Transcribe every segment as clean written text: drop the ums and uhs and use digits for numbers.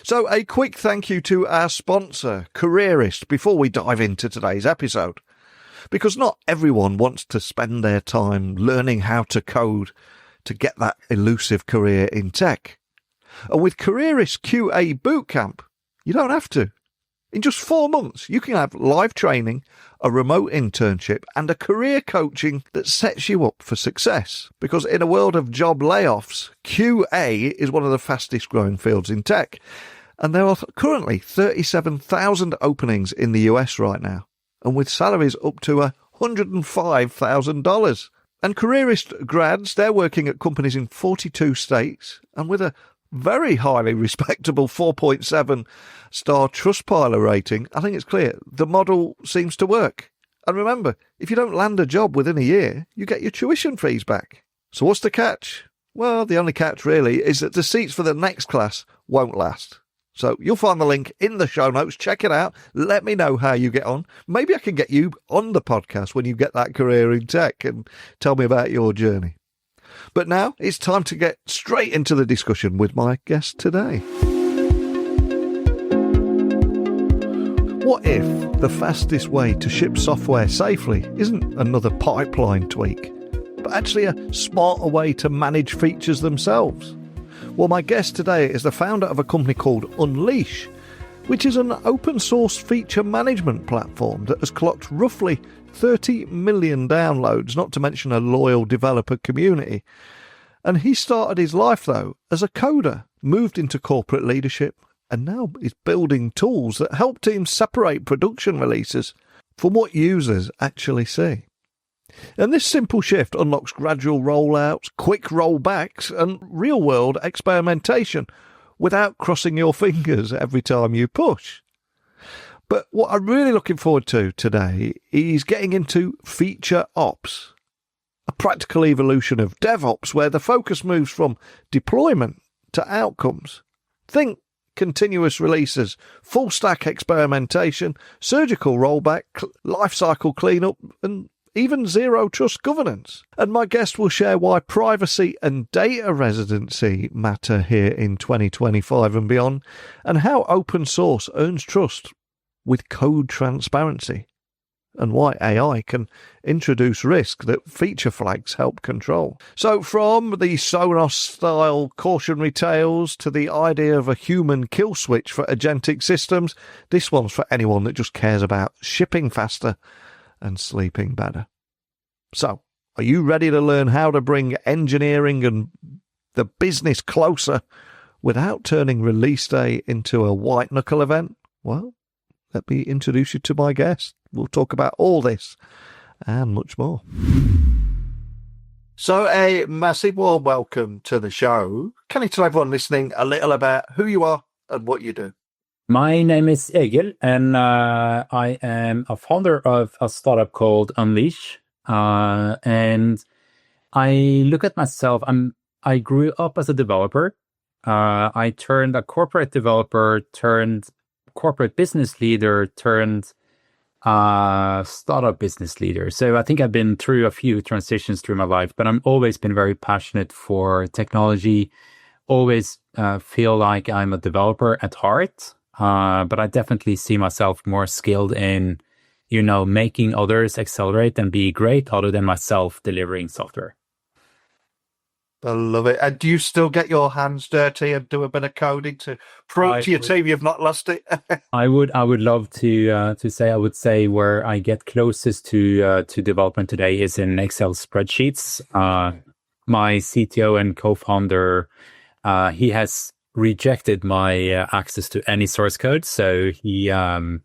So a quick thank you to our sponsor, Careerist, before we dive into today's episode. Because not everyone wants to spend their time learning how to code to get that elusive career in tech. And with Careerist QA Bootcamp, you don't have to. In just 4 months, you can have live training, a remote internship, and a career coaching that sets you up for success. Because in a world of job layoffs, QA is one of the fastest growing fields in tech. And there are currently 37,000 openings in the US right now, and with salaries up to $105,000. And Careerist grads, they're working at companies in 42 states, and with a very highly respectable 4.7 star Trustpilot rating, I think it's clear the model seems to work. And remember, if you don't land a job within a year, you get your tuition fees back. So what's the catch? Well, the only catch really is that the seats for the next class won't last. So you'll find the link in the show notes. Check it out. Let me know how you get on. Maybe I can get you on the podcast when you get that career in tech and tell me about your journey. But now it's time to get straight into the discussion with my guest today. What if the fastest way to ship software safely isn't another pipeline tweak, but actually a smarter way to manage features themselves? Well, my guest today is the founder of a company called Unleash, which is an open source feature management platform that has clocked roughly 30 million downloads, not to mention a loyal developer community. And he started his life, though, as a coder, moved into corporate leadership, and now is building tools that help teams separate production releases from what users actually see. And this simple shift unlocks gradual rollouts, quick rollbacks, and real-world experimentation without crossing your fingers every time you push. But what I'm really looking forward to today is getting into FeatureOps, a practical evolution of DevOps where the focus moves from deployment to outcomes. Think continuous releases, full stack experimentation, surgical rollback, lifecycle cleanup, and even zero trust governance. And my guest will share why privacy and data residency matter here in 2025 and beyond, and how open source earns trust with code transparency, and why AI can introduce risk that feature flags help control. So from the Sonos-style cautionary tales to the idea of a human kill switch for agentic systems, this one's for anyone that just cares about shipping faster and sleeping better. So, are you ready to learn how to bring engineering and the business closer without turning release day into a white-knuckle event? Well, let me introduce you to my guest. We'll talk about all this and much more. So a massive warm welcome to the show. Can you tell everyone listening a little about who you are and what you do? My name is Egil, and I am a founder of a startup called Unleash. And I look at myself, I grew up as a developer. I turned a corporate developer, turned corporate business leader, turned startup business leader. So I think I've been through a few transitions through my life, but I've always been very passionate for technology, always feel like I'm a developer at heart. But I definitely see myself more skilled in, making others accelerate and be great other than myself delivering software. I love it. And do you still get your hands dirty and do a bit of coding to prove to your team you've not lost it? I would love to say, I would say where I get closest to development today is in Excel spreadsheets. My CTO and co-founder, he has rejected my access to any source code. So he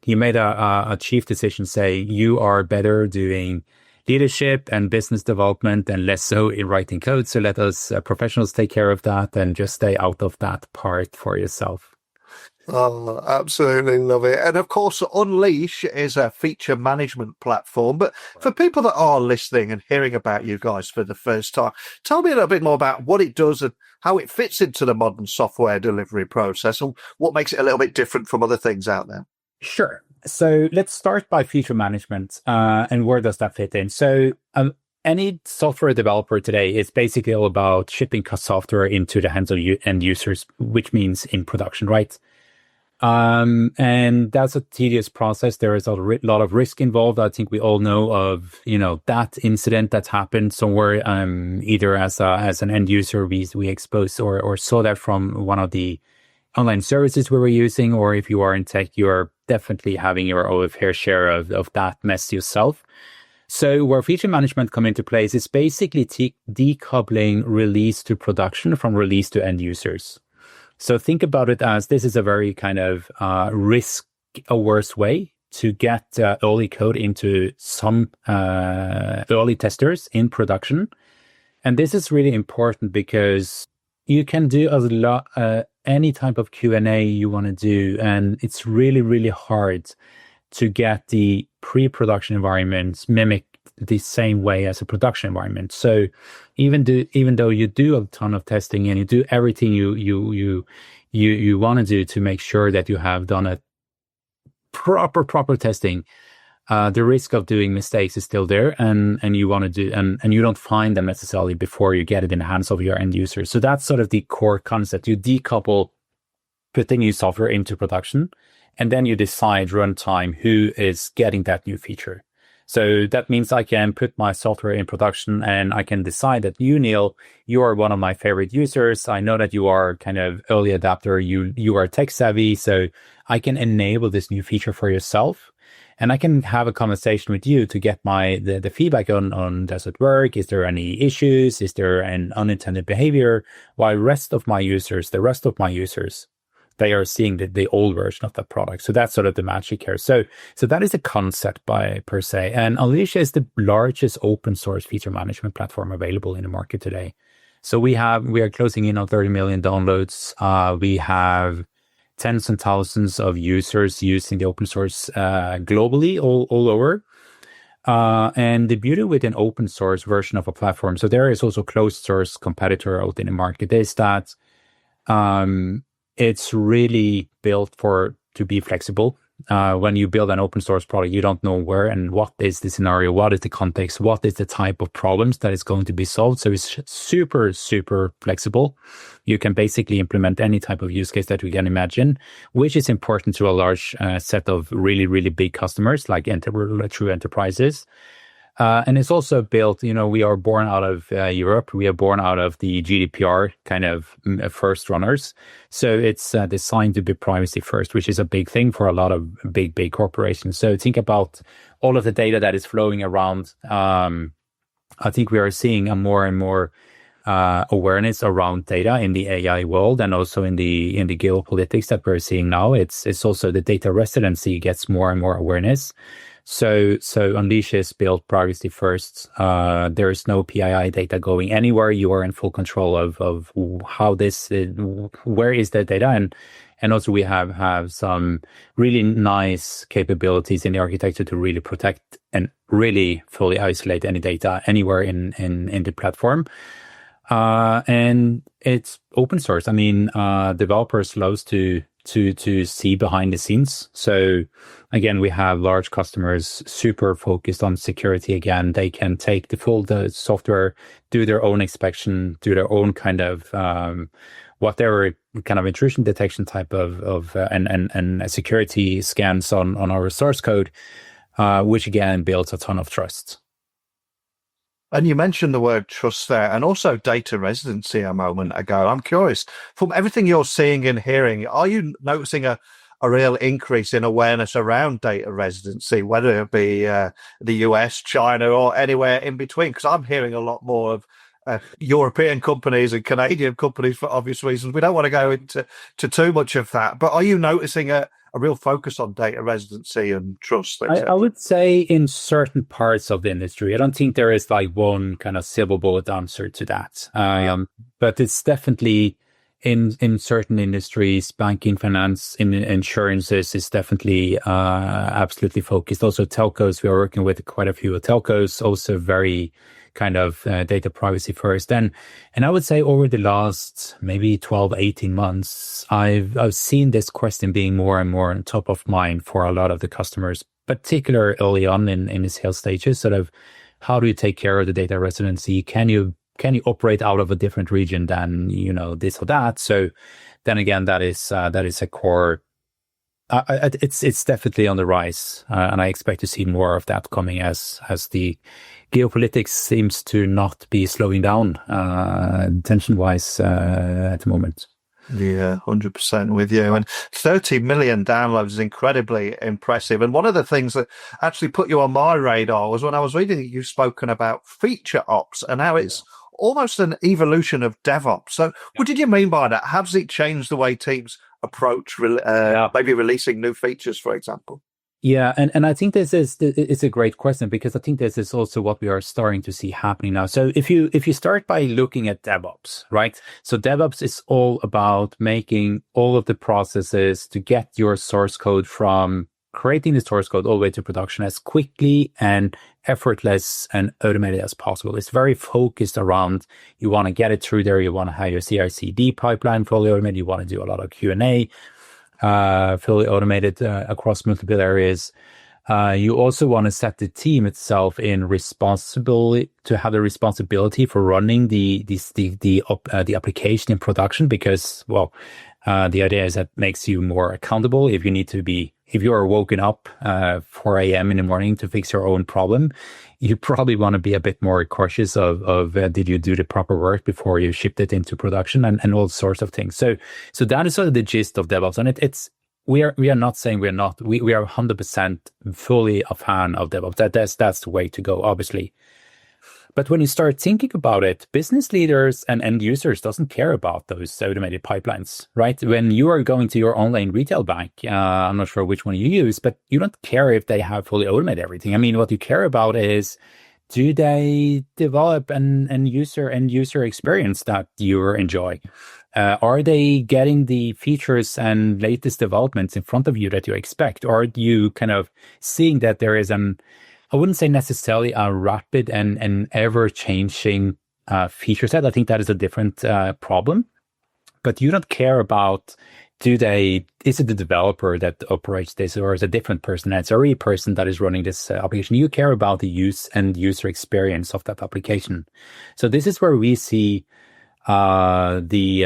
made a chief decision, say, you are better doing leadership and business development and less so in writing code. So let us professionals take care of that and just stay out of that part for yourself. Oh, absolutely love it. And of course, Unleash is a feature management platform. But for people that are listening and hearing about you guys for the first time, tell me a little bit more about what it does and how it fits into the modern software delivery process and what makes it a little bit different from other things out there. Sure. So let's start by feature management and where does that fit in? So any software developer today is basically all about shipping software into the hands of end users, which means in production, right? And that's a tedious process. There is a lot of risk involved. I think we all know of, that incident that happened somewhere, either as an end user we exposed or saw that from one of the online services we were using, or if you are in tech, you are definitely having your own fair share of that mess yourself. So where feature management come into place is basically decoupling release to production from release to end users. So think about it as this is a very kind of risk-averse way to get early code into some early testers in production. And this is really important because you can do a lot, any type of Q&A you want to do, and it's really, really hard to get the pre-production environments mimic the same way as a production environment. So even though you do a ton of testing and you do everything you want to do to make sure that you have done a proper testing, the risk of doing mistakes is still there, and you want to do and you don't find them necessarily before you get it in the hands of your end users. So that's sort of the core concept. You decouple putting new software into production, and then you decide runtime who is getting that new feature. So that means I can put my software in production and I can decide that you, Neil, you are one of my favorite users. I know that you are kind of early adapter. You are tech savvy. So I can enable this new feature for yourself. And I can have a conversation with you to get the feedback on does it work? Is there any issues? Is there an unintended behavior? While the rest of my users, they are seeing the old version of that product. So that's sort of the magic here. So that is a concept per se. And Alicia is the largest open source feature management platform available in the market today. So we are closing in on 30 million downloads. We have tens and thousands of users using the open source globally, all over. And the beauty with an open source version of a platform, so there is also closed source competitor out in the market, is that it's really built to be flexible. When you build an open source product, you don't know where and what is the scenario, what is the context, what is the type of problems that is going to be solved. So it's super, super flexible. You can basically implement any type of use case that we can imagine, which is important to a large set of really, really big customers like true enterprises. And it's also built, we are born out of Europe. We are born out of the GDPR kind of first runners. So it's designed to be privacy first, which is a big thing for a lot of big corporations. So think about all of the data that is flowing around. I think we are seeing a more and more awareness around data in the AI world, and also in the geopolitics that we're seeing now. It's also the data residency gets more and more awareness. So Unleash is built privacy first. There is no PII data going anywhere. You are in full control of how where is the data, and also we have some really nice capabilities in the architecture to really protect and really fully isolate any data anywhere in the platform. And it's open source. I mean, developers loves to see behind the scenes. So again, we have large customers super focused on security. Again, they can take the software, do their own inspection, do their own kind of whatever kind of intrusion detection type of and security scans on our source code, which again builds a ton of trust. And you mentioned the word trust there, and also data residency a moment ago. I'm curious, from everything you're seeing and hearing, are you noticing a real increase in awareness around data residency, whether it be the US, China, or anywhere in between? Because I'm hearing a lot more of European companies and Canadian companies for obvious reasons. We don't want to go into too much of that. But are you noticing a real focus on data residency and trust? I would say in certain parts of the industry. I don't think there is like one kind of silver bullet answer to that. But it's definitely in certain industries, banking, finance, insurances is definitely absolutely focused. Also telcos, we are working with quite a few telcos, also very kind of data privacy first. And I would say over the last maybe 12, 18 months, I've seen this question being more and more on top of mind for a lot of the customers, particularly early on in the sales stages, sort of How do you take care of the data residency? Can you operate out of a different region than, this or that? So then again, that is a core. It's definitely on the rise, and I expect to see more of that coming as the geopolitics seems to not be slowing down tension-wise at the moment. Yeah, 100% with you. And 30 million downloads is incredibly impressive. And one of the things that actually put you on my radar was when I was reading that you've spoken about FeatureOps and how it's almost an evolution of DevOps. So what did you mean by that? Has it changed the way teams approach maybe releasing new features, for example? Yeah, and I think it's a great question, because I think this is also what we are starting to see happening now. So if you start by looking at DevOps, right? So DevOps is all about making all of the processes to get your source code from creating the source code all the way to production as quickly and effortless and automated as possible. It's very focused around, you want to get it through there, you want to have your CI/CD pipeline fully automated, you want to do a lot of Q&A. Fully automated across multiple areas. You also want to set the team itself in responsibility to have the responsibility for running the application in production, because the idea is that makes you more accountable. If you are woken up 4 a.m. in the morning to fix your own problem, you probably want to be a bit more cautious of did you do the proper work before you shipped it into production, and all sorts of things. So that is sort of the gist of DevOps, and we are not saying we're not. We are 100% fully a fan of DevOps. That's the way to go, obviously. But when you start thinking about it, business leaders and end users doesn't care about those automated pipelines, right? When you are going to your online retail bank, I'm not sure which one you use, but you don't care if they have fully automated everything. I mean, what you care about is, do they develop an end user experience that you enjoy? Are they getting the features and latest developments in front of you that you expect? Or are you kind of seeing that there is I wouldn't say necessarily a rapid and ever-changing feature set. I think that is a different problem. But you don't care about, is it the developer that operates this, or is it a different person? It's a real person that is running this application. You care about the use and user experience of that application. So this is where we see the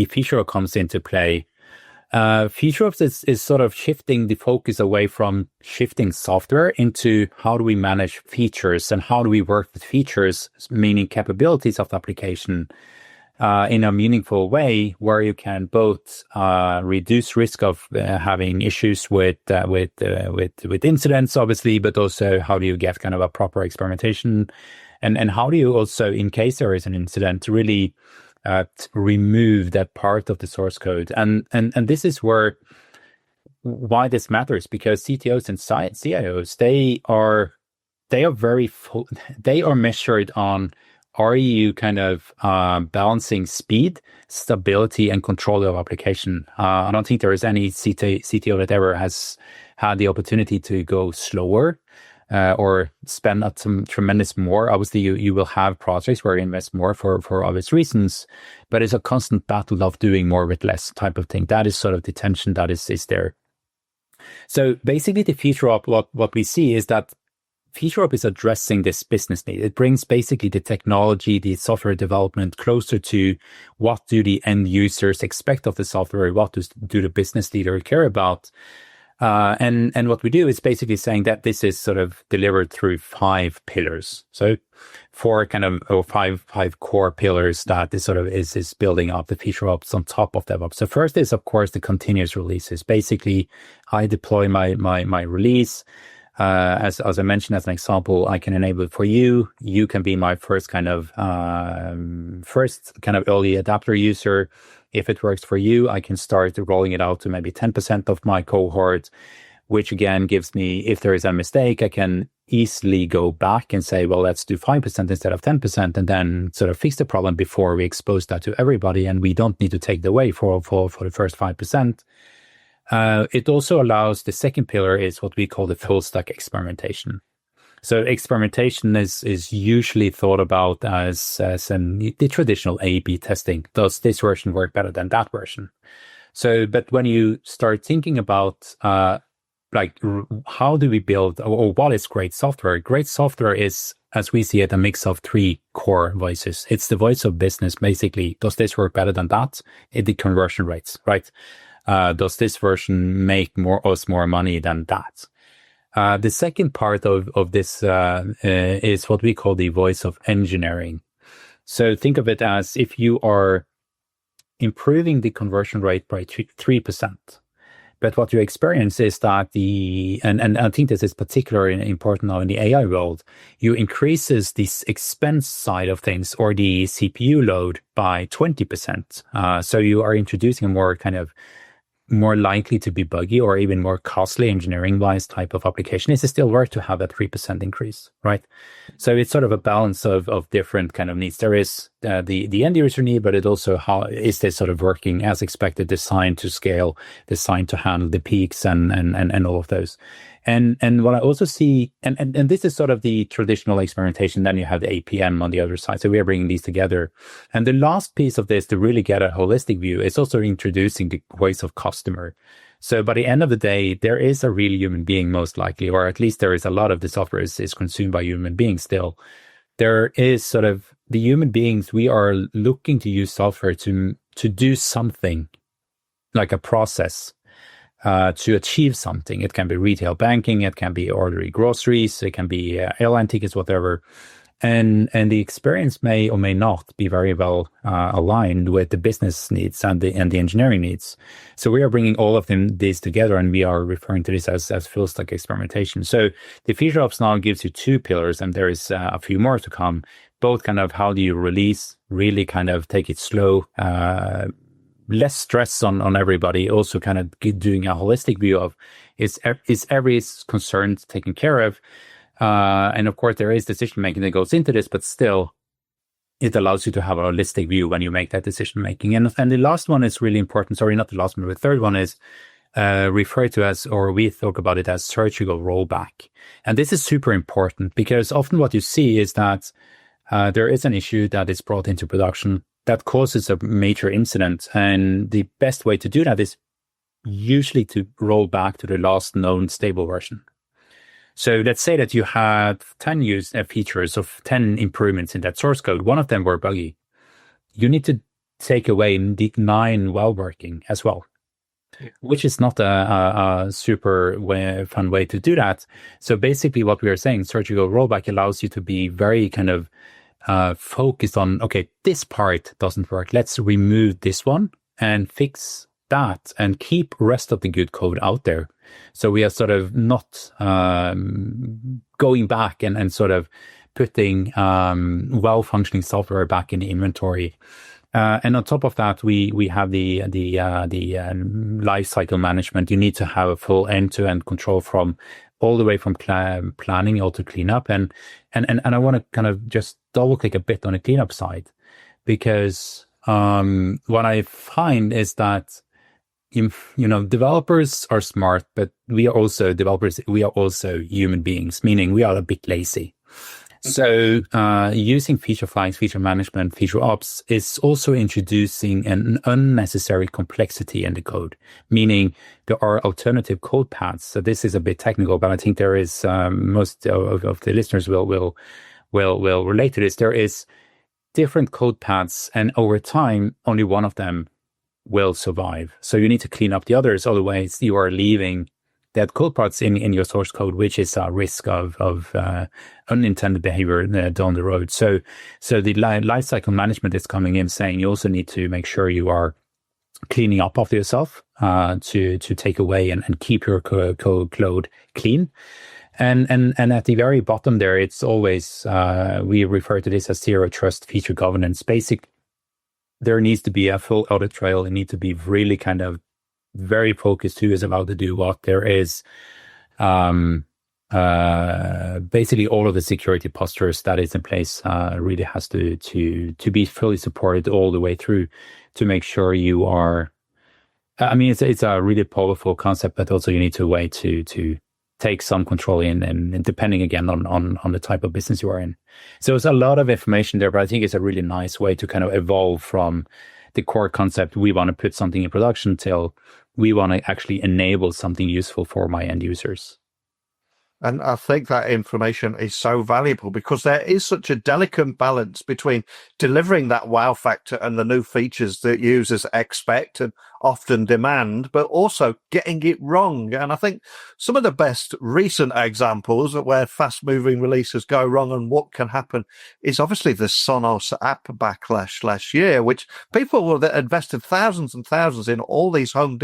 feature comes into play. FeatureOps is sort of shifting the focus away from shifting software into how do we manage features and how do we work with features, meaning capabilities of the application, in a meaningful way, where you can both reduce risk of having issues with incidents, obviously, but also how do you get kind of a proper experimentation, and how do you also, in case there is an incident, really remove that part of the source code. And this is why this matters, because CTOs and CIOs, they are measured on, are you kind of balancing speed, stability, and control of application? I don't think there is any CTO that ever has had the opportunity to go slower or spend some tremendous more. Obviously, you will have projects where you invest more for obvious reasons, but it's a constant battle of doing more with less type of thing. That is sort of the tension that is there. So basically, the FeatureOps, what we see is that FeatureOps is addressing this business need. It brings basically the technology, the software development closer to what do the end users expect of the software, what do the business leader care about. And what we do is basically saying that this is sort of delivered through 5 pillars. So five core pillars that this sort of is building up the FeatureOps on top of DevOps. So first is, of course, the continuous releases. Basically, I deploy my release. As I mentioned, as an example, I can enable it for you. You can be my first kind of early adapter user. If it works for you, I can start rolling it out to maybe 10% of my cohort, which again gives me, if there is a mistake, I can easily go back and say, well, let's do 5% instead of 10%, and then sort of fix the problem before we expose that to everybody, and we don't need to take it away for the first 5%. It also allows, the second pillar is what we call the full stack experimentation. So experimentation is usually thought about as the traditional A/B testing. Does this version work better than that version? So, but when you start thinking about like, how do we build, or what is great software? Great software is, as we see it, a mix of three core voices. It's the voice of business, basically. Does this work better than that? The conversion rates, right? Does this version make us more money than that? The second part of this is what we call the voice of engineering. So think of it as if you are improving the conversion rate by 3%. But what you experience is that and I think this is particularly important now in the AI world, you increases this expense side of things, or the CPU load, by 20%. So you are introducing a more kind of more likely to be buggy or even more costly engineering-wise type of application. Is it still worth to have that 3% increase, right? So it's sort of a balance of different kind of needs. There is the end user need, but it also, how is this sort of working as expected, designed to scale, designed to handle the peaks and all of those. And what I also see, and this is sort of the traditional experimentation, then you have the APM on the other side. So we are bringing these together. And the last piece of this, to really get a holistic view, is also introducing the voice of customer. So by the end of the day, there is a real human being, most likely, or at least there is a lot of the software is consumed by human beings still. There is sort of the human beings, we are looking to use software to do something, like a process, to achieve something. It can be retail banking, it can be ordering groceries, it can be airline tickets, whatever. And the experience may or may not be very well aligned with the business needs and the engineering needs. So we are bringing all of these together, and we are referring to this as full stack experimentation. So the FeatureOps now gives you two pillars, and there is a few more to come. Both kind of how do you release, really kind of take it slow, less stress on everybody, also kind of doing a holistic view of is every concern taken care of. And of course, there is decision making that goes into this, but still, it allows you to have a holistic view when you make that decision making. And the last one is really important. Sorry, not the last one, but the third one is referred to as, or we talk about it as, surgical rollback. And this is super important, because often what you see is that there is an issue that is brought into production that causes a major incident. And the best way to do that is usually to roll back to the last known stable version. So let's say that you had 10 features of 10 improvements in that source code. One of them were buggy. You need to take away the 9 well working as well, which is not a super fun way to do that. So basically what we are saying, surgical rollback allows you to be very kind of focused on, okay, this part doesn't work. Let's remove this one and fix that and keep rest of the good code out there. So we are sort of not going back and sort of putting well-functioning software back in the inventory. And on top of that, we have the life cycle management. You need to have a full end-to-end control from all the way from planning all to cleanup. And I want to kind of just double click a bit on the cleanup side, because what I find is that developers are smart, but we are also developers. We are also human beings, meaning we are a bit lazy. So using feature flags, feature management, FeatureOps is also introducing an unnecessary complexity in the code, meaning there are alternative code paths. So this is a bit technical, but I think there is most of the listeners will relate to this. There is different code paths, and over time, only one of them will survive. So you need to clean up the others, otherwise you are leaving that code parts in your source code, which is a risk of unintended behavior down the road. So the lifecycle management is coming in, saying you also need to make sure you are cleaning up after yourself to take away and keep your code clean. And at the very bottom there, it's always we refer to this as zero trust feature governance. Basically, there needs to be a full audit trail. It needs to be really kind of very focused who is allowed to do what. There is basically all of the security postures that is in place really has to be fully supported all the way through to make sure you are. I mean, it's a really powerful concept, but also you need to wait to take some control in, and depending again on the type of business you are in. So it's a lot of information there, but I think it's a really nice way to kind of evolve from the core concept. We want to put something in production till we want to actually enable something useful for my end users. And I think that information is so valuable because there is such a delicate balance between delivering that wow factor and the new features that users expect and often demand, but also getting it wrong. And I think some of the best recent examples of where fast moving releases go wrong and what can happen is obviously the Sonos app backlash last year, which people that invested thousands and thousands in all these home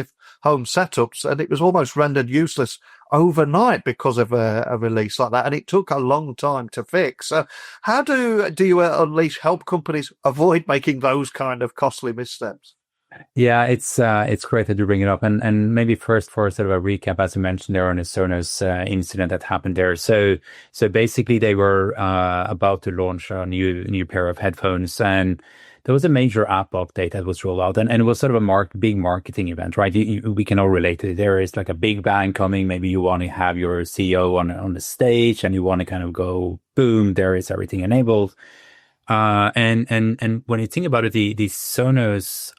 setups, and it was almost rendered useless overnight because of a release like that, and it took a long time to fix. So how do you Unleash help companies avoid making those kind of costly missteps? Yeah, it's great that you bring it up, and maybe first for sort of a recap, as you mentioned there on the Sonos incident that happened there. So basically they were about to launch a new pair of headphones, and there was a major app update that was rolled out, and it was sort of a big marketing event, right? We can all relate to it. There is like a big bang coming. Maybe you want to have your CEO on the stage, and you want to kind of go, boom, there is everything enabled. And when you think about it, the Sonos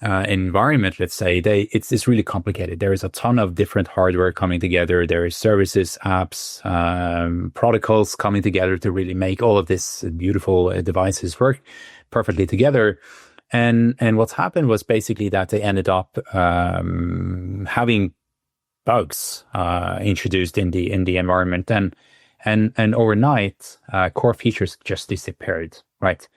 environment, let's say, it's really complicated. There is a ton of different hardware coming together. There is services, apps, protocols coming together to really make all of this beautiful devices work perfectly together. And what's happened was basically that they ended up having bugs introduced in the environment, and overnight core features just disappeared, right?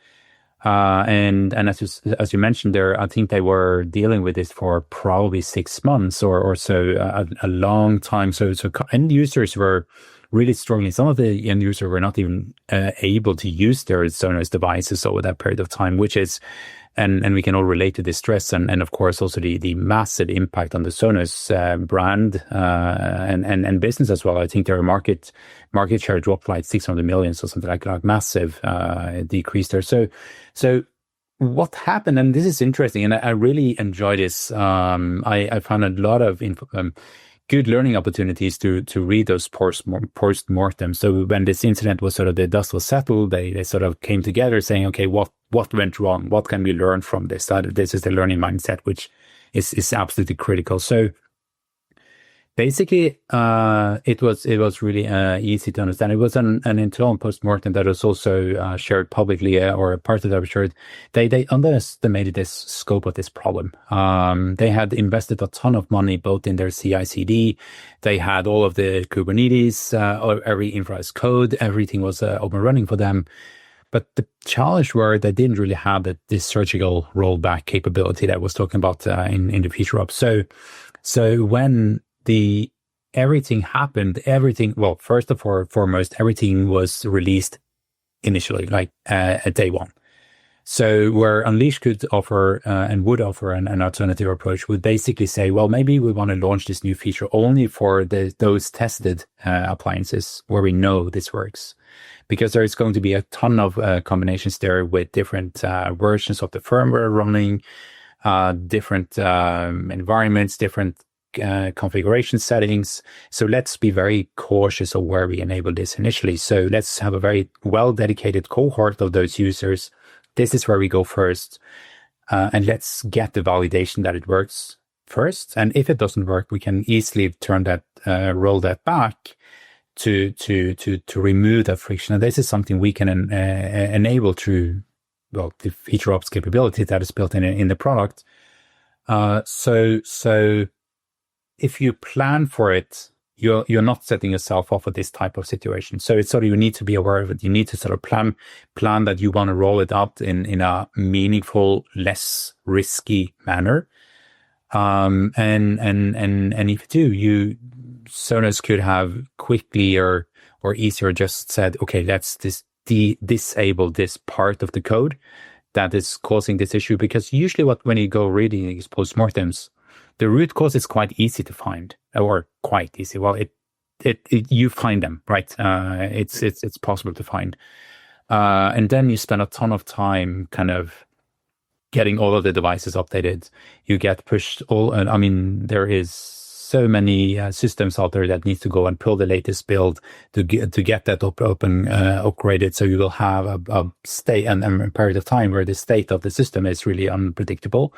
And as you mentioned there, I think they were dealing with this for probably 6 months or so, a long time. So end users were really struggling. Some of the end users were not even able to use their Sonos devices over that period of time, which is, and we can all relate to this stress, and of course also the massive impact on the Sonos brand and business as well. I think their market share dropped like 600 million, so something like massive decrease there. So what happened, and this is interesting, and I really enjoy this. I found a lot of good learning opportunities to read those post-mortem. So when this incident was sort of, the dust was settled, they sort of came together saying, okay, what went wrong? What can we learn from this? This is the learning mindset, which is absolutely critical. So basically, it was really easy to understand. It was an internal post-mortem that was also shared publicly, or a part of that was shared. They underestimated the scope of this problem. They had invested a ton of money both in their CI/CD. They had all of the Kubernetes, every infra as code, everything was up and running for them. But the challenge were they didn't really have this surgical rollback capability that I was talking about in the FeatureOps. So when everything happened, well, first of all, foremost, everything was released initially, like at day one. So where Unleash could offer and would offer an alternative approach would basically say, well, maybe we want to launch this new feature only for those tested appliances where we know this works. Because there is going to be a ton of combinations there with different versions of the firmware running, different environments, different configuration settings. So let's be very cautious of where we enable this initially. So let's have a very well dedicated cohort of those users. This is where we go first, and let's get the validation that it works first. And if it doesn't work, we can easily turn that, roll that back to remove that friction. And this is something we can enable through, well, the FeatureOps capability that is built in the product. So if you plan for it, you're not setting yourself up for this type of situation. So it's sort of, you need to be aware of it. You need to sort of plan that you want to roll it out in a meaningful, less risky manner. And if you do, Sonos could have quickly or easier just said, okay, let's disable this part of the code that is causing this issue. Because usually when you go reading these postmortems, the root cause is quite easy to find, or quite easy. Well, you find them, right? It's possible to find. And then you spend a ton of time kind of getting all of the devices updated. You get pushed there is so many systems out there that need to go and pull the latest build to get that upgraded. So you will have a state and a period of time where the state of the system is really unpredictable.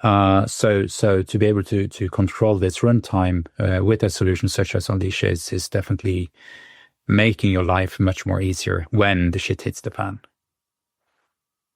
So to be able to control this runtime with a solution such as Unleash is definitely making your life much more easier when the shit hits the fan.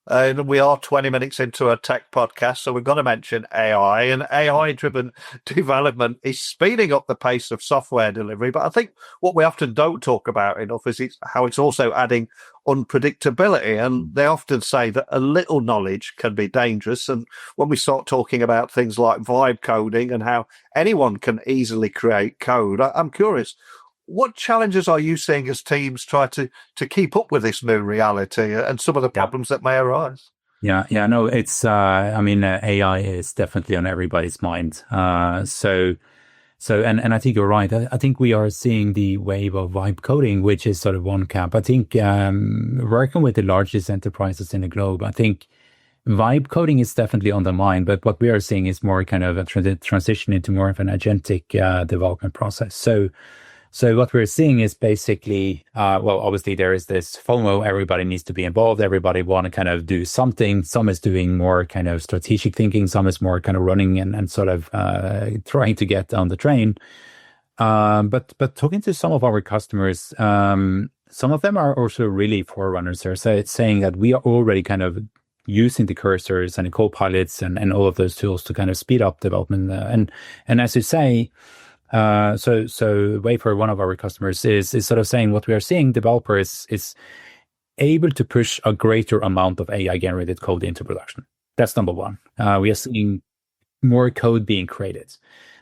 And we are 20 minutes into a tech podcast, so we've got to mention AI, and AI-driven development is speeding up the pace of software delivery. But I think what we often don't talk about enough is how it's also adding unpredictability. And they often say that a little knowledge can be dangerous. And when we start talking about things like vibe coding and how anyone can easily create code, I'm curious, what challenges are you seeing as teams try to keep up with this new reality and some of the problems that may arise? Yeah, no, it's, AI is definitely on everybody's mind. So, and I think you're right. I think we are seeing the wave of vibe coding, which is sort of one camp. I think, working with the largest enterprises in the globe, I think vibe coding is definitely on the mind, but what we are seeing is more kind of a transition into more of an agentic, development process. So what we're seeing is basically, obviously there is this FOMO. Everybody needs to be involved. Everybody want to kind of do something. Some is doing more kind of strategic thinking. Some is more kind of running and sort of trying to get on the train. But talking to some of our customers, some of them are also really forerunners there. So it's saying that we are already kind of using the cursors and the co-pilots and all of those tools to kind of speed up development. And as you say, so Wafer, one of our customers, is sort of saying what we are seeing, developers is able to push a greater amount of AI generated code into production. That's number one. We are seeing more code being created.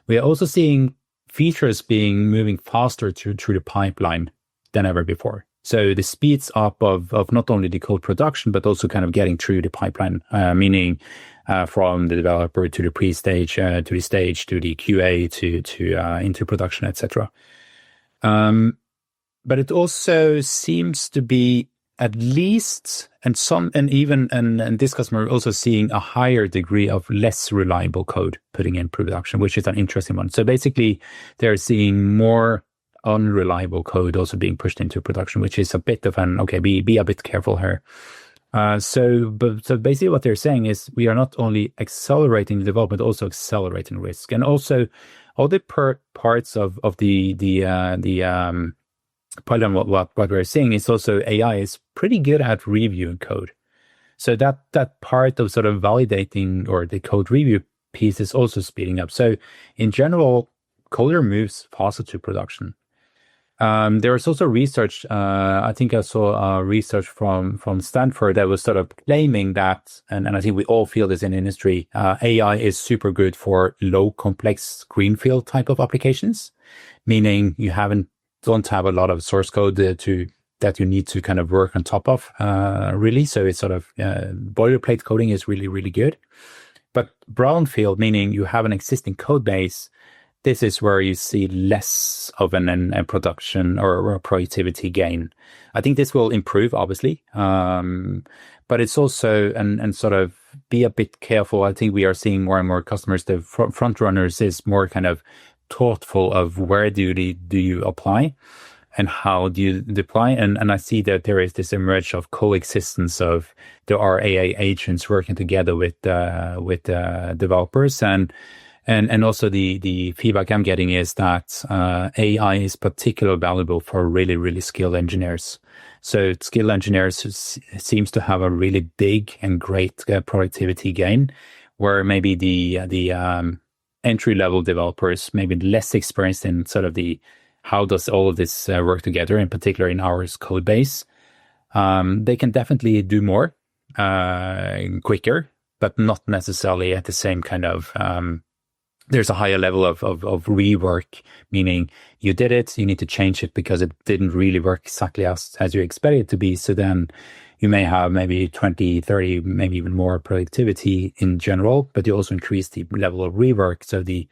We are also seeing features moving faster through the pipeline than ever before. So the speeds up of not only the code production, but also kind of getting through the pipeline, meaning from the developer to the pre-stage, to the stage, to the QA, to into production, etc. But it also seems to be at least, and this customer also seeing a higher degree of less reliable code putting in production, which is an interesting one. So basically, they're seeing more unreliable code also being pushed into production, which is a bit of be a bit careful here. So basically what they're saying is we are not only accelerating the development, also accelerating risk. And also all the parts of the pilot, what we're seeing is also AI is pretty good at reviewing code. So that part of sort of validating or the code review piece is also speeding up. So in general, coder moves faster to production. There was also research, I think I saw research from Stanford that was sort of claiming that, and I think we all feel this in the industry, AI is super good for low complex greenfield type of applications, meaning you don't have a lot of source code that you need to kind of work on top of, really. So it's sort of boilerplate coding is really, really good. But brownfield, meaning you have an existing code base, this is where you see less of a production or a productivity gain. I think this will improve, obviously, but it's also and sort of be a bit careful. I think we are seeing more and more customers. The front runners is more kind of thoughtful of where do you apply and how do you deploy. And I see that there is this emerge of coexistence of there are AI agents working together with developers and also the feedback I'm getting is that AI is particularly valuable for really, really skilled engineers. So skilled engineers seems to have a really big and great productivity gain, where maybe the entry-level developers, maybe less experienced in sort of how does all of this work together, in particular in our code base, they can definitely do more quicker, but not necessarily at the same kind of there's a higher level of rework, meaning you did it, you need to change it because it didn't really work exactly as you expected it to be. So then you may have maybe 20, 30, maybe even more productivity in general, but you also increase the level of rework. So the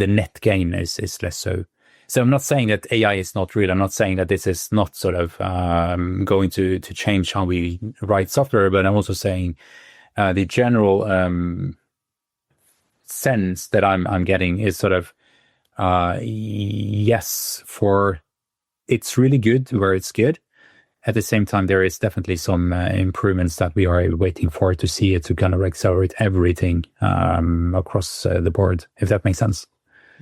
net gain is less so. So I'm not saying that AI is not real. I'm not saying that this is not sort of going to change how we write software, but I'm also saying the general sense that I'm getting is sort of yes, it's really good where it's good. At the same time, there is definitely some improvements that we are waiting for to see it to kind of accelerate everything across the board, if that makes sense.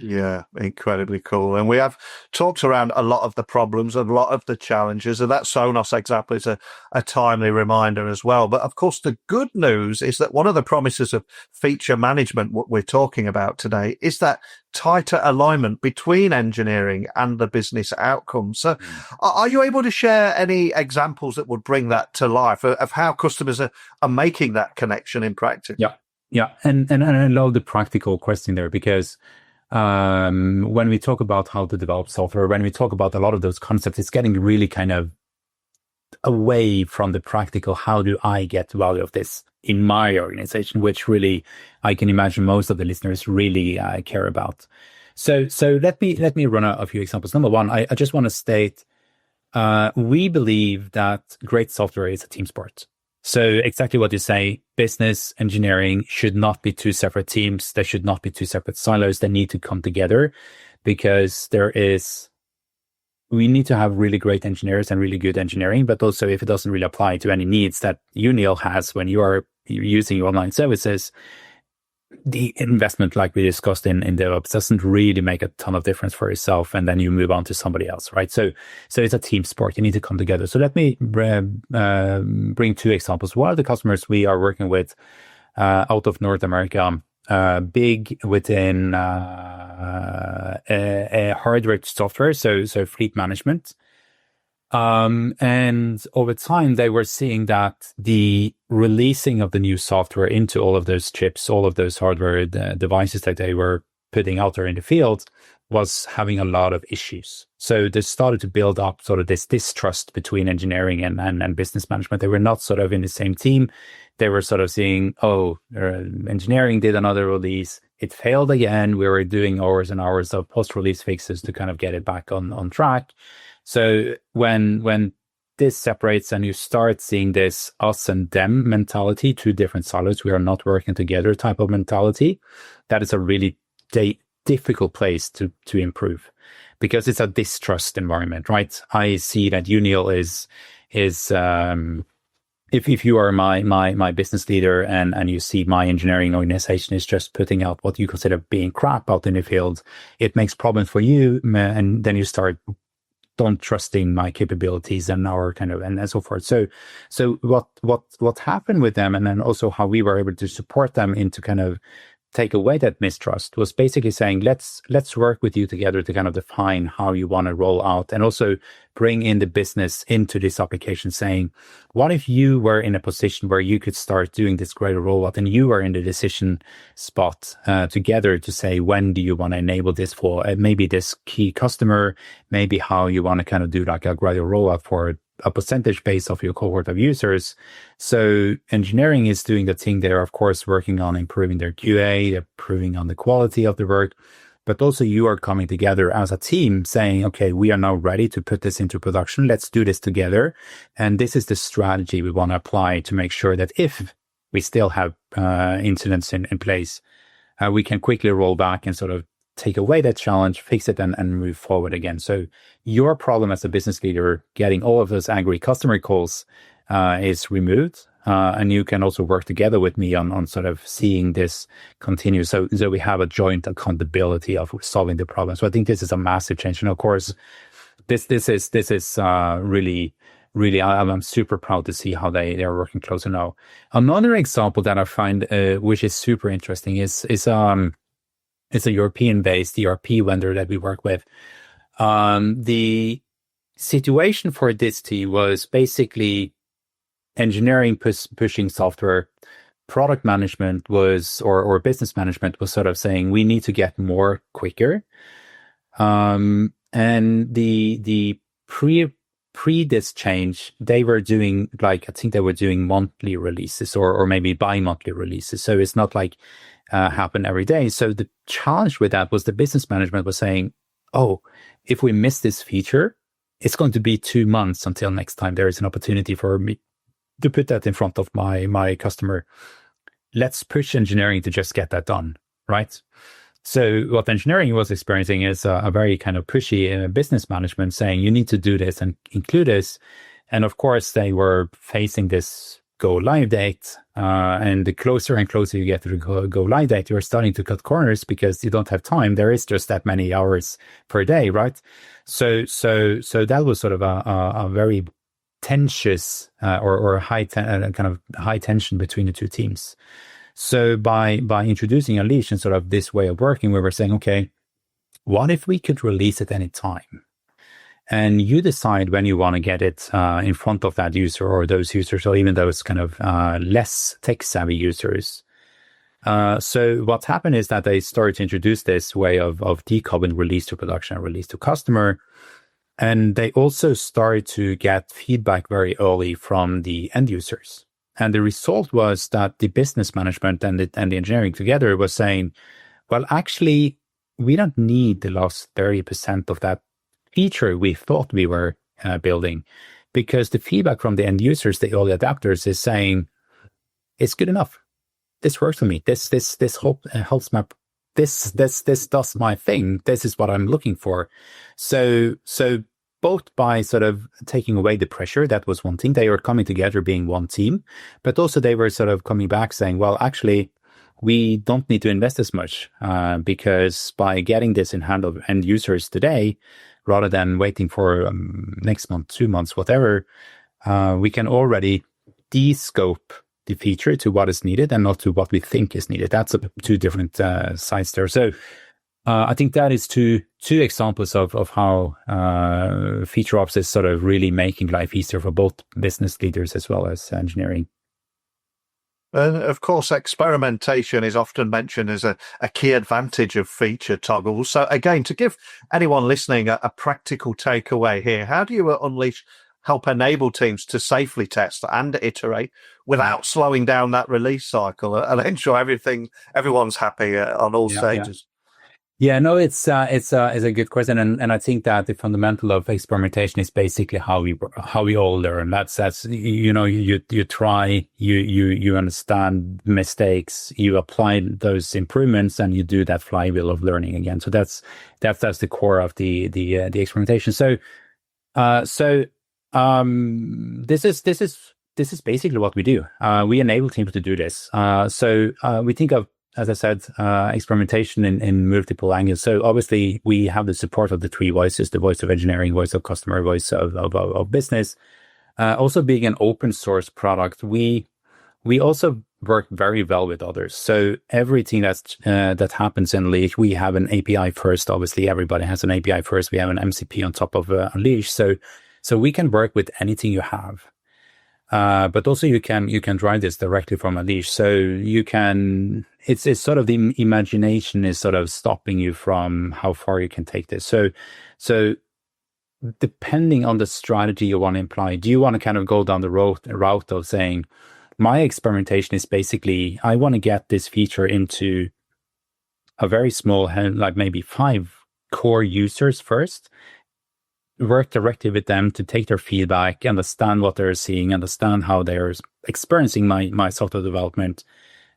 Yeah, incredibly cool. And we have talked around a lot of the problems and a lot of the challenges, and that Sonos example is a timely reminder as well. But of course, the good news is that one of the promises of feature management, what we're talking about today, is that tighter alignment between engineering and the business outcomes. So are you able to share any examples that would bring that to life of how customers are making that connection in practice? Yeah. And I love the practical question there, because when we talk about how to develop software, when we talk about a lot of those concepts, it's getting really kind of away from the practical. How do I get value of this in my organization, which really I can imagine most of the listeners really care about. So let me run a few examples. Number one, I just want to state we believe that great software is a team sport. So exactly what you say, business, engineering should not be two separate teams. They should not be two separate silos. They need to come together, because we need to have really great engineers and really good engineering, but also if it doesn't really apply to any needs that you, Neil, has when you're using your online services, the investment, like we discussed in DevOps, doesn't really make a ton of difference for yourself, and then you move on to somebody else, right? So it's a team sport. You need to come together. So let me bring two examples. One of the customers we are working with out of North America, big within a hardware software, so fleet management. And over time, they were seeing that the releasing of the new software into all of those chips, all of those hardware devices that they were putting out there in the field, was having a lot of issues. So they started to build up sort of this distrust between engineering and business management. They were not sort of in the same team. They were sort of seeing, engineering did another release. It failed again. We were doing hours and hours of post-release fixes to kind of get it back on track. So when this separates and you start seeing this us and them mentality, two different silos, we are not working together type of mentality, that is a really difficult place to improve, because it's a distrust environment, right? I see that you, Neil, is if you are my business leader and you see my engineering organization is just putting out what you consider being crap out in the field, it makes problems for you, and then you start don't trusting my capabilities and our kind of and so forth. So what happened with them, and then also how we were able to support them into kind of take away that mistrust, was basically saying, let's work with you together to kind of define how you want to roll out, and also bring in the business into this application, saying, what if you were in a position where you could start doing this gradual rollout, and you are in the decision spot together to say, when do you want to enable this for maybe this key customer, maybe how you want to kind of do like a gradual rollout for a percentage base of your cohort of users. So engineering is doing the thing. They're, of course, working on improving their QA, improving on the quality of the work, but also you are coming together as a team saying, okay, we are now ready to put this into production. Let's do this together. And this is the strategy we want to apply to make sure that if we still have incidents in place, we can quickly roll back and sort of take away that challenge, fix it, and move forward again. So your problem as a business leader, getting all of those angry customer calls is removed. And you can also work together with me on sort of seeing this continue. So we have a joint accountability of solving the problem. So I think this is a massive change. And of course, this is really, I'm super proud to see how they are working closer now. Another example that I find, which is super interesting, is it's a European-based ERP vendor that we work with. The situation for this team was basically engineering pushing software, product management was, or business management was sort of saying, we need to get more quicker. And the pre this change, they were doing I think they were doing monthly releases or maybe bi-monthly releases. So it's not like happen every day. So the challenge with that was the business management was saying, oh, if we miss this feature, it's going to be 2 months until next time there is an opportunity for me to put that in front of my customer. Let's push engineering to just get that done, right? So what engineering was experiencing is a very kind of pushy business management saying you need to do this and include this. And of course, they were facing this go live date. And the closer and closer you get to the go live date, you're starting to cut corners because you don't have time. There is just that many hours per day, right? So that was sort of a very tensious or kind of high tension between the two teams. So by introducing Unleash and sort of this way of working, we were saying, okay, what if we could release at any time? And you decide when you want to get it in front of that user or those users, or even those kind of less tech-savvy users. So what happened is that they started to introduce this way of decoupling release to production and release to customer. And they also started to get feedback very early from the end users. And the result was that the business management and the engineering together was saying, well, actually, we don't need the last 30% of that feature we thought we were building, because the feedback from the end users, the early adapters, is saying, it's good enough. This works for me. This helps my, this does my thing. This is what I'm looking for. So both by sort of taking away the pressure, that was one thing. They were coming together being one team, but also they were sort of coming back saying, well, actually, we don't need to invest as much because by getting this in hand of end users today, rather than waiting for next month, 2 months, whatever, we can already de-scope the feature to what is needed and not to what we think is needed. That's two different sides there. So I think that is two examples of how FeatureOps is sort of really making life easier for both business leaders as well as engineering. And of course, experimentation is often mentioned as a key advantage of feature toggles. So again, to give anyone listening a practical takeaway here, how do you at Unleash help enable teams to safely test and iterate without slowing down that release cycle and ensure everyone's happy on all stages? Yeah, no, it's a good question, and I think that the fundamental of experimentation is basically how we all learn. That's you know, you try, you understand mistakes, you apply those improvements, and you do that flywheel of learning again. So that's the core of the experimentation. So this is basically what we do. We enable teams to do this. So we think of, as I said, experimentation in multiple angles. So obviously we have the support of the three voices: the voice of engineering, voice of customer, voice of business. Also being an open source product, we also work very well with others. So everything that happens in Unleash, we have an API first. Obviously everybody has an API first. We have an MCP on top of Unleash. So we can work with anything you have. But also you can drive this directly from Unleash. So you can, it's sort of the imagination is sort of stopping you from how far you can take this. So depending on the strategy you want to imply, do you want to kind of go down the route of saying, my experimentation is basically, I want to get this feature into a very small, like maybe 5 core users first, work directly with them to take their feedback, understand what they're seeing, understand how they're experiencing my software development,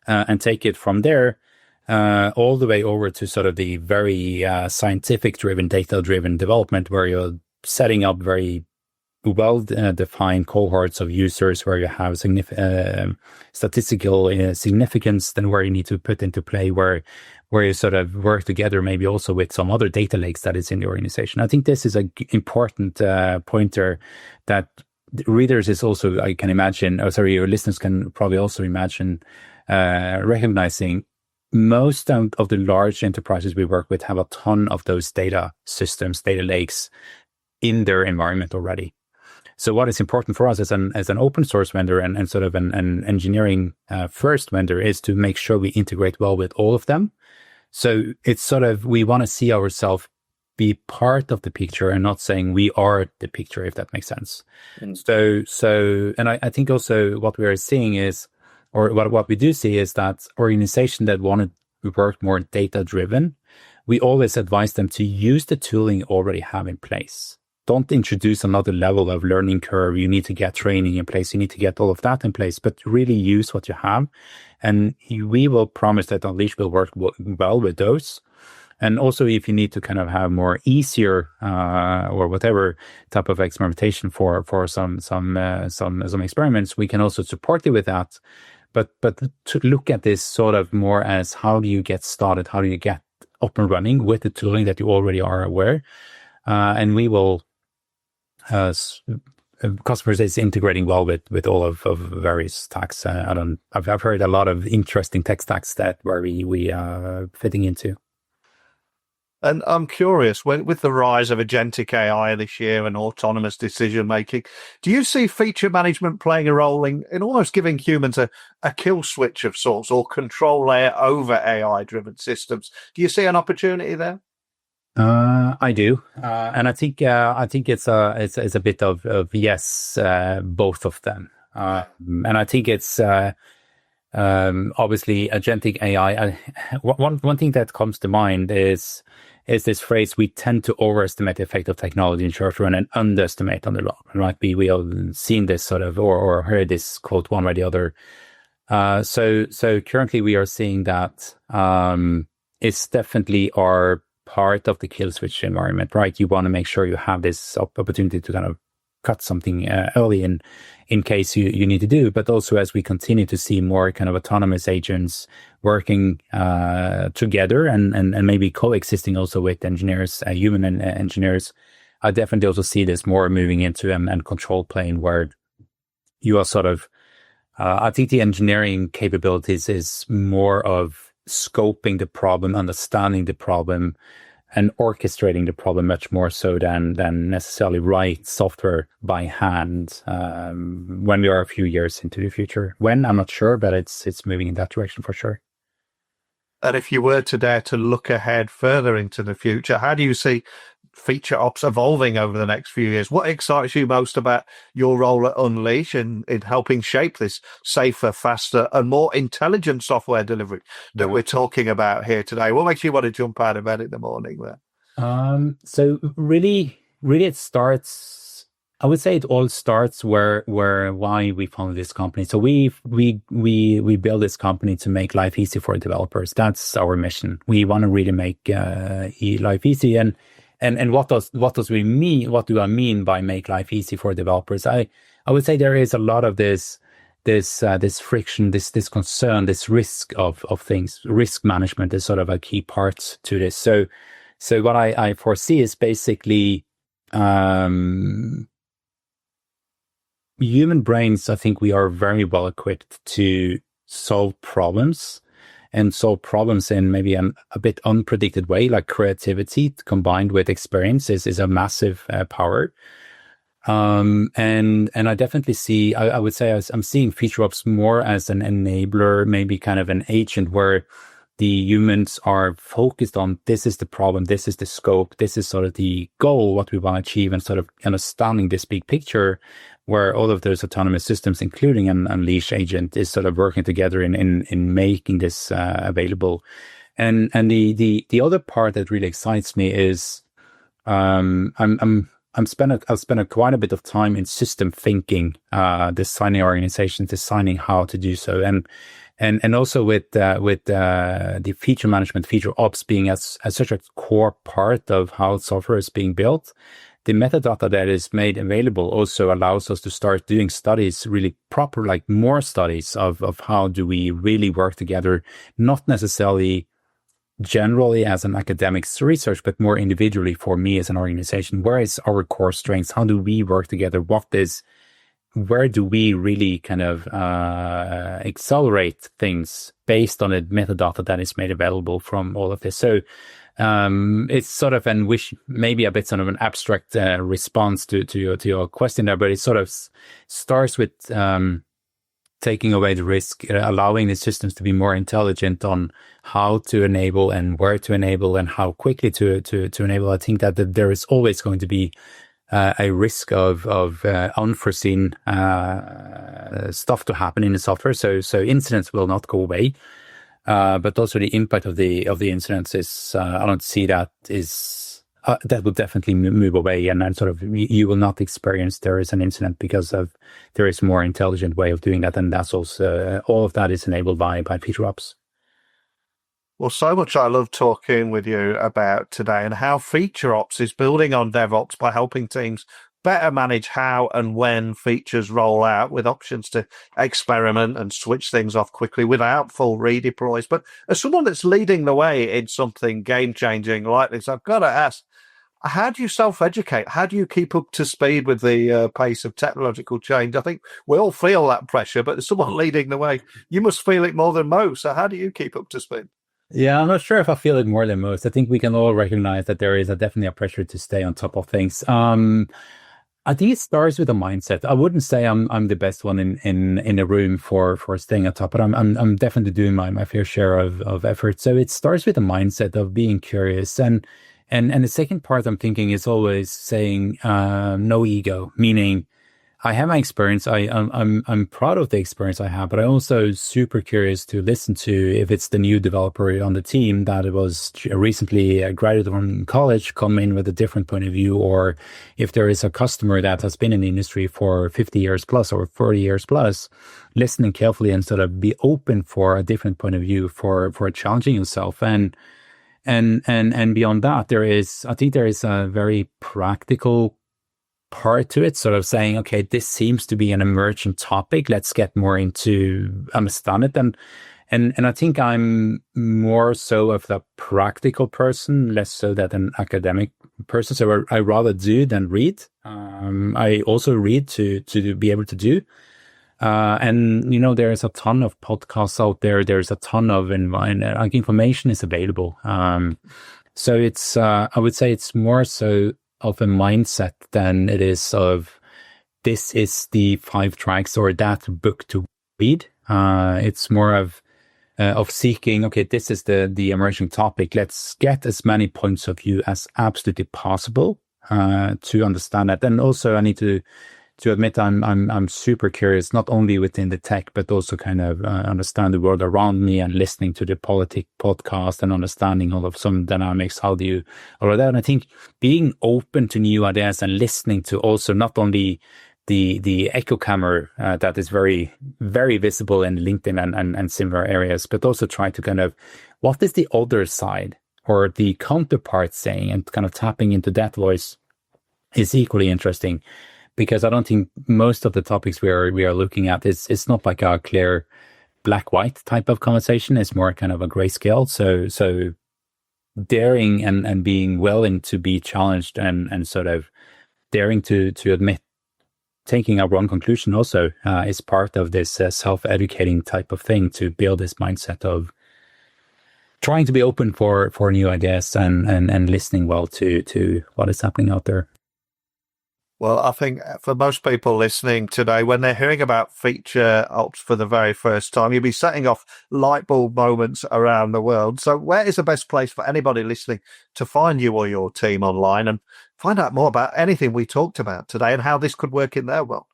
and take it from there all the way over to sort of the very scientific-driven, data-driven development, where you're setting up very well-defined cohorts of users where you have statistical significance, then where you need to put into play where you sort of work together, maybe also with some other data lakes that is in the organization. I think this is an important pointer that readers is also, I can imagine, your listeners can probably also imagine recognizing most of the large enterprises we work with have a ton of those data systems, data lakes in their environment already. So what is important for us as an open source vendor and sort of an engineering first vendor is to make sure we integrate well with all of them. So it's sort of, we want to see ourselves be part of the picture and not saying we are the picture, if that makes sense. So, and I think also what we are seeing is, or what we do see is that organizations that want to work more data driven, we always advise them to use the tooling you already have in place. don't introduce another level of learning curve. You need to get training in place. You need to get all of that in place, but really use what you have. And we will promise that Unleash will work well with those. And also, if you need to kind of have more easier or whatever type of experimentation for some experiments, we can also support you with that. But to look at this sort of more as how do you get started? How do you get up and running with the tooling that you already are aware? And we will, customers is integrating well with all of various stacks. I've heard a lot of interesting tech stacks that where we are fitting into. And I'm curious, with the rise of agentic AI this year and autonomous decision making, do you see feature management playing a role in almost giving humans a kill switch of sorts or control layer over AI driven systems? Do you see an opportunity there? I do, and I think it's a bit of yes, both of them, and I think it's. Obviously, agentic AI. One thing that comes to mind is this phrase: we tend to overestimate the effect of technology in short run and underestimate on the long run. Right? We have seen this sort of or heard this quote one way or the other. So currently we are seeing that it's definitely our part of the kill switch environment. Right? You want to make sure you have this opportunity to kind of cut something early in case you need to do, but also as we continue to see more kind of autonomous agents working together and maybe coexisting also with engineers, human and engineers, I definitely also see this more moving into and control plane where you are sort of, I think the engineering capabilities is more of scoping the problem, understanding the problem, and orchestrating the problem much more so than necessarily write software by hand when we are a few years into the future. When, I'm not sure, but it's moving in that direction for sure. And if you were to dare to look ahead further into the future, how do you see FeatureOps evolving over the next few years? What excites you most about your role at Unleash in helping shape this safer, faster, and more intelligent software delivery that we're talking about here today? What makes you want to jump out of bed in the morning there? So really it starts, I would say it all starts why we founded this company. So we build this company to make life easy for developers. That's our mission. We want to really make life easy. And what do I mean by make life easy for developers? I would say there is a lot of this friction, this concern, this risk of things. Risk management is sort of a key part to this. So what I foresee is basically human brains. I think we are very well equipped to solve problems. And solve problems in maybe a bit unpredicted way, like creativity combined with experience is a massive power. And I definitely see, I would say I'm seeing FeatureOps more as an enabler, maybe kind of an agent where the humans are focused on this is the problem, this is the scope, this is sort of the goal, what we want to achieve, and sort of understanding this big picture where all of those autonomous systems, including an Unleash agent, is sort of working together in making this available. And the other part that really excites me is I've spent quite a bit of time in system thinking, designing organizations, designing how to do so, and also with the feature management, FeatureOps being as such a core part of how software is being built. The metadata that is made available also allows us to start doing studies, really proper, like more studies of how do we really work together, not necessarily generally as an academics research, but more individually for me as an organization. Where is our core strengths? How do we work together? Where do we really kind of accelerate things based on the metadata that is made available from all of this? So it's sort of maybe a bit sort of an abstract response to your question there, but it sort of starts with taking away the risk, allowing the systems to be more intelligent on how to enable and where to enable and how quickly to enable. I think that there is always going to be a risk of unforeseen stuff to happen in the software. So incidents will not go away. But also the impact of the incidents is I don't see that is that will definitely move away, and then sort of you will not experience there is an incident because of there is a more intelligent way of doing that, and that's also all of that is enabled by FeatureOps. Well, so much I love talking with you about today, and how FeatureOps is building on DevOps by helping teams better manage how and when features roll out, with options to experiment and switch things off quickly without full redeploys. But as someone that's leading the way in something game-changing like this, I've got to ask, how do you self-educate? How do you keep up to speed with the pace of technological change? I think we all feel that pressure, but as someone leading the way, you must feel it more than most. So how do you keep up to speed? Yeah, I'm not sure if I feel it more than most. I think we can all recognize that there is definitely a pressure to stay on top of things. I think it starts with a mindset. I wouldn't say I'm the best one in a room for staying on top, but I'm definitely doing my fair share of effort. So it starts with a mindset of being curious, and the second part I'm thinking is always saying no ego, meaning I have my experience. I'm proud of the experience I have, but I'm also super curious to listen to if it's the new developer on the team that it was recently graduated from college, come in with a different point of view, or if there is a customer that has been in the industry for 50 years plus or 40 years plus, listening carefully and sort of be open for a different point of view for challenging yourself. And beyond that, I think there is a very practical part to it, sort of saying, okay, this seems to be an emerging topic. Let's get more into understand it. And I think I'm more so of the practical person, less so that an academic person. So I rather do than read. I also read to be able to do. And there's a ton of podcasts out there. There's a ton of information is available. So it's I would say it's more so of a mindset than it is of this is the 5 tracks or that book to read. It's more of seeking, okay, this is the emerging topic. Let's get as many points of view as absolutely possible to understand that. And also I need to admit I'm super curious, not only within the tech, but also kind of understand the world around me and listening to the politic podcast and understanding all of some dynamics. How do you all of that? And I think being open to new ideas and listening to also not only the echo camera that is very, very visible in LinkedIn and similar areas, but also try to kind of, what is the other side or the counterpart saying, and kind of tapping into that voice is equally interesting. Because I don't think most of the topics we are looking at it's not like a clear black-white type of conversation. It's more kind of a grayscale. So daring and being willing to be challenged and sort of daring to admit taking a wrong conclusion also is part of this self-educating type of thing, to build this mindset of trying to be open for new ideas and listening well to what is happening out there. Well, I think for most people listening today, when they're hearing about FeatureOps for the very first time, you'll be setting off light bulb moments around the world. So where is the best place for anybody listening to find you or your team online and find out more about anything we talked about today and how this could work in their world?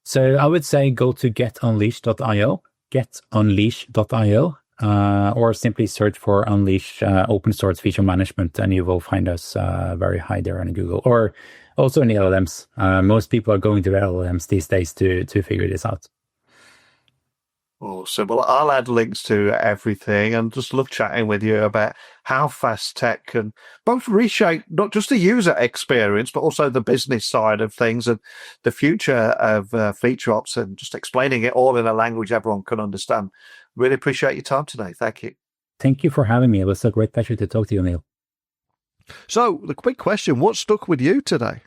So I would say go to getunleash.io, getunleash.io, or simply search for Unleash open source feature management, and you will find us very high there on Google, or also in the LLMs. Most people are going to the LLMs these days to figure this out. Awesome. Well, I'll add links to everything, and just love chatting with you about how fast tech can both reshape not just the user experience, but also the business side of things and the future of FeatureOps, and just explaining it all in a language everyone can understand. Really appreciate your time today. Thank you. Thank you for having me. It was a great pleasure to talk to you, Neil. So the quick question, what stuck with you today?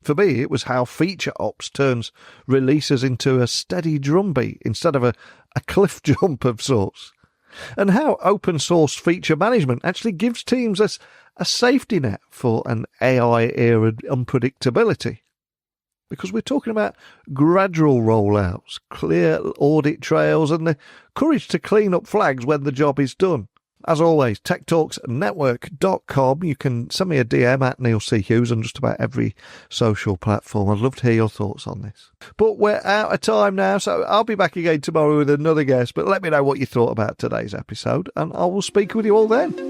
For me, it was how FeatureOps turns releases into a steady drumbeat instead of a cliff jump of sorts. And how open source feature management actually gives teams a safety net for an AI-era unpredictability. Because we're talking about gradual rollouts, clear audit trails, and the courage to clean up flags when the job is done. As always, techtalksnetwork.com. You can send me a DM at Neil C. Hughes on just about every social platform. I'd love to hear your thoughts on this. But we're out of time now, so I'll be back again tomorrow with another guest. But let me know what you thought about today's episode, and I will speak with you all then.